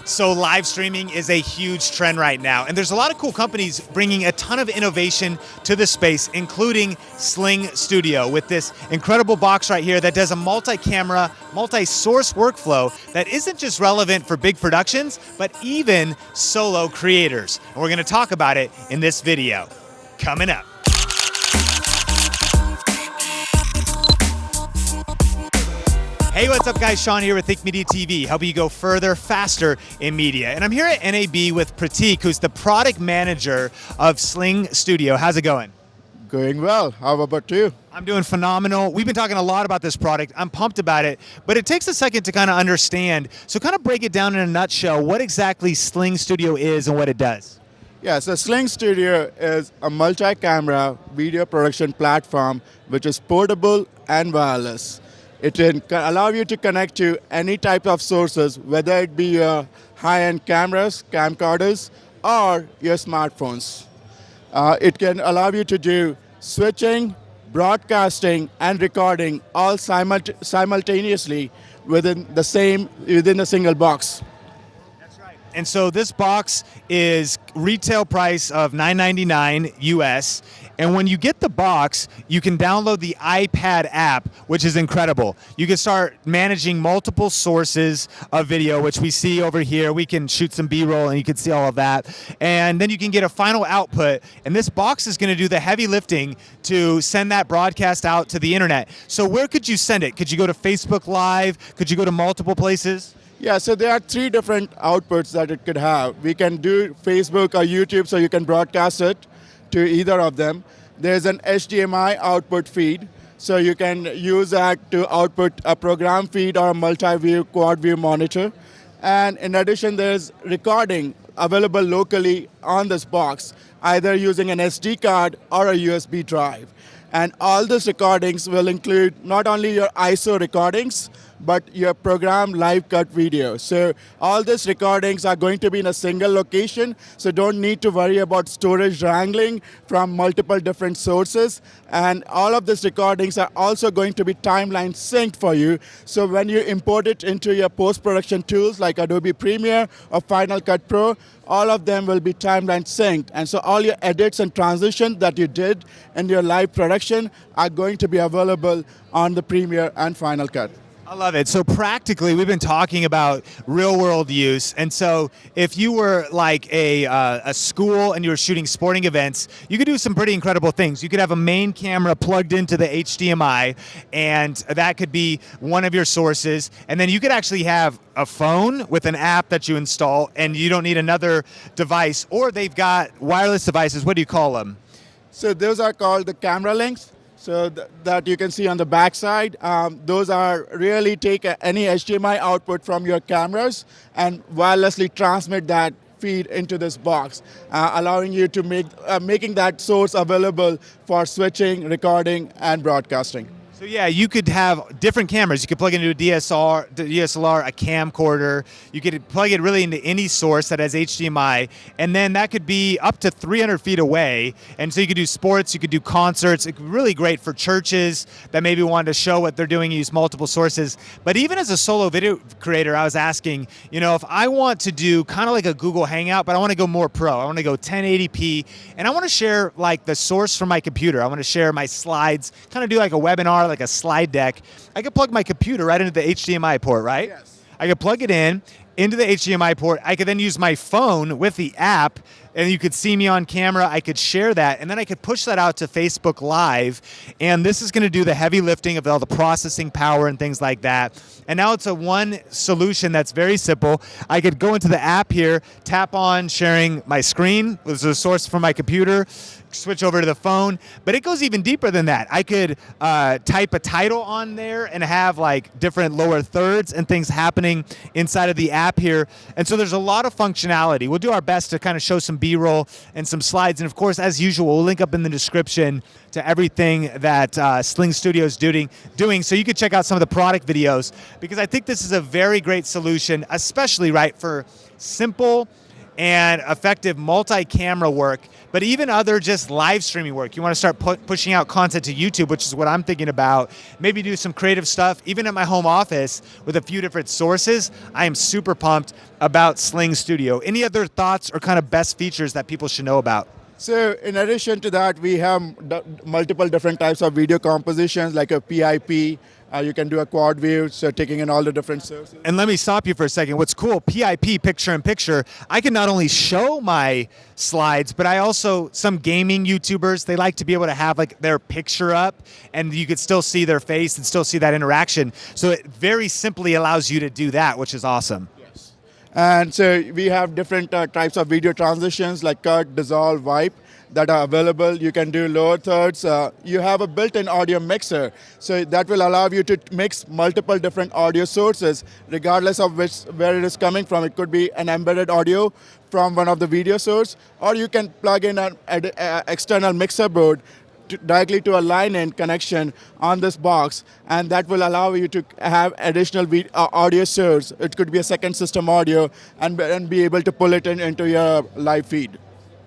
So live streaming is a huge trend right now, and there's a lot of cool companies bringing a ton of innovation to the space, including SlingStudio with this incredible box right here that does a multi-camera, multi-source workflow that isn't just relevant for big productions, but even solo creators. And we're gonna talk about it in this video. Coming up. Hey, what's up guys? Sean here with Think Media TV, helping you go further, faster in media. And I'm here at NAB with Pratik, who's the product manager of SlingStudio. How's it going? Going well. How about you? I'm doing phenomenal. We've been talking a lot about this product. I'm pumped about it, but it takes a second to kind of understand. So kind of break it down in a nutshell, what exactly SlingStudio is and what it does. Yeah, so SlingStudio is a multi-camera video production platform which is portable and wireless. It can allow you to connect to any type of sources, whether it be your high-end cameras, camcorders, or your smartphones. It can allow you to do switching, broadcasting, and recording all simultaneously within a single box. That's right. And so this box is retail price of $9.99 US. And when you get the box, you can download the iPad app, which is incredible. You can start managing multiple sources of video, which we see over here. We can shoot some B-roll and you can see all of that. And then you can get a final output. And this box is gonna do the heavy lifting to send that broadcast out to the internet. So where could you send it? Could you go to Facebook Live? Could you go to multiple places? Yeah, so there are three different outputs that it could have. We can do Facebook or YouTube, so you can broadcast it to either of them. There's an HDMI output feed, so you can use that to output a program feed or a multi-view, quad-view monitor. And in addition, there's recording available locally on this box, either using an SD card or a USB drive. And all these recordings will include not only your ISO recordings, but your program live cut video. So all these recordings are going to be in a single location, so don't need to worry about storage wrangling from multiple different sources. And all of these recordings are also going to be timeline synced for you. So when you import it into your post-production tools like Adobe Premiere or Final Cut Pro, all of them will be timeline synced. And so all your edits and transitions that you did in your live production are going to be available on the Premiere and Final Cut. I love it. So practically, we've been talking about real world use. And so if you were like a school and you were shooting sporting events, you could do some pretty incredible things. You could have a main camera plugged into the HDMI, and that could be one of your sources. And then you could actually have a phone with an app that you install, and you don't need another device. Or they've got wireless devices. What do you call them? So those are called the CameraLinks. So that you can see on the back side. Those are really take any HDMI output from your cameras and wirelessly transmit that feed into this box, allowing you to making that source available for switching, recording, and broadcasting. So yeah, you could have different cameras. You could plug it into a DSLR, a camcorder. You could plug it really into any source that has HDMI, and then that could be up to 300 feet away. And so you could do sports, you could do concerts. It's really great for churches that maybe wanted to show what they're doing, use multiple sources. But even as a solo video creator, I was asking, you know, if I want to do kind of like a Google Hangout, but I want to go more pro. I want to go 1080p, and I want to share like the source from my computer. I want to share my slides, kind of do like a webinar, like a slide deck. I could plug my computer right into the HDMI port, right? Yes. I could plug it into the HDMI port. I could then use my phone with the app, and you could see me on camera. I could share that, and then I could push that out to Facebook Live, and this is going to do the heavy lifting of all the processing power and things like that. And now it's a one solution that's very simple. I could go into the app here, tap on sharing my screen, which is a source from my computer, switch over to the phone, but it goes even deeper than that. I could type a title on there and have like different lower thirds and things happening inside of the app here. And so there's a lot of functionality. We'll do our best to kind of show some B-roll and some slides. And of course, as usual, we'll link up in the description to everything that SlingStudio is doing, so you can check out some of the product videos, because I think this is a very great solution, especially right for simple and effective multi-camera work, but even other just live streaming work. You want to start pushing out content to YouTube, which is what I'm thinking about. Maybe do some creative stuff, even at my home office with a few different sources. I am super pumped about SlingStudio. Any other thoughts or kind of best features that people should know about? So in addition to that, we have multiple different types of video compositions, like a PIP. You can do a quad view, so taking in all the different sources. And let me stop you for a second. What's cool, PIP, picture-in-picture, I can not only show my slides, but I also, some gaming YouTubers, they like to be able to have like their picture up and you could still see their face and still see that interaction. So it very simply allows you to do that, which is awesome. And so we have different types of video transitions like cut, dissolve, wipe that are available. You can do lower thirds. You have a built-in audio mixer, so that will allow you to mix multiple different audio sources regardless of where it is coming from. It could be an embedded audio from one of the video source, or you can plug in an external mixer board directly to a line-in connection on this box, and that will allow you to have additional audio source. It could be a second system audio and be able to pull it into your live feed.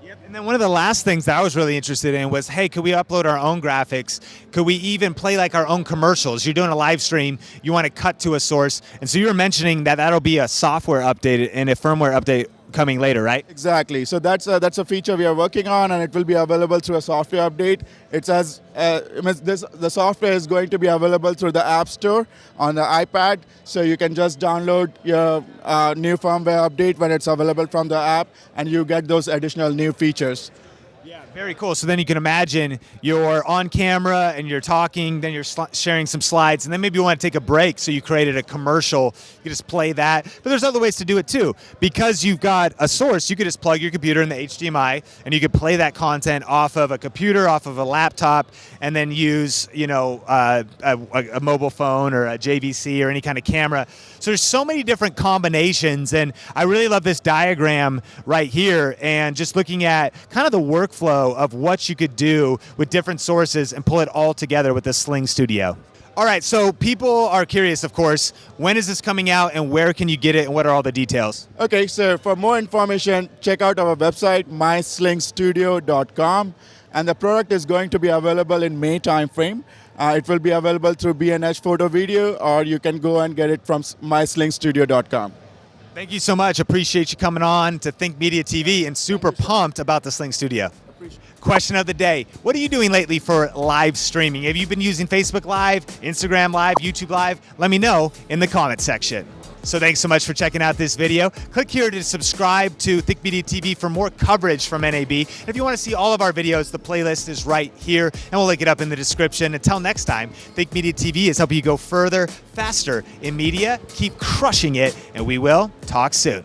Yep. And then one of the last things that I was really interested in was, hey, could we upload our own graphics? Could we even play like our own commercials? You're doing a live stream, you want to cut to a source, and so you were mentioning that that'll be a software update and a firmware update coming later, right? Exactly. So that's a feature we are working on, and it will be available through a software update. It says the software is going to be available through the App Store on the iPad, so you can just download your new firmware update when it's available from the app, and you get those additional new features. Yeah, very cool. So then you can imagine you're on camera and you're talking, then you're sharing some slides, and then maybe you want to take a break, so you created a commercial. You can just play that. But there's other ways to do it too. Because you've got a source, you could just plug your computer in the HDMI, and you could play that content off of a computer, off of a laptop, and then use, you know, a mobile phone or a JVC or any kind of camera. So there's so many different combinations, and I really love this diagram right here, and just looking at kind of the workflow of what you could do with different sources and pull it all together with the SlingStudio. All right, so people are curious, of course, when is this coming out and where can you get it and what are all the details? Okay, so for more information, check out our website, myslingstudio.com, and the product is going to be available in May timeframe. It will be available through B&H Photo Video, or you can go and get it from myslingstudio.com. Thank you so much. Appreciate you coming on to Think Media TV, and super pumped about the SlingStudio. Question of the day. What are you doing lately for live streaming? Have you been using Facebook Live, Instagram Live, YouTube Live? Let me know in the comment section. So thanks so much for checking out this video. Click here to subscribe to Think Media TV for more coverage from NAB. And if you want to see all of our videos, the playlist is right here, and we'll link it up in the description. Until next time, Think Media TV is helping you go further, faster in media. Keep crushing it, and we will talk soon.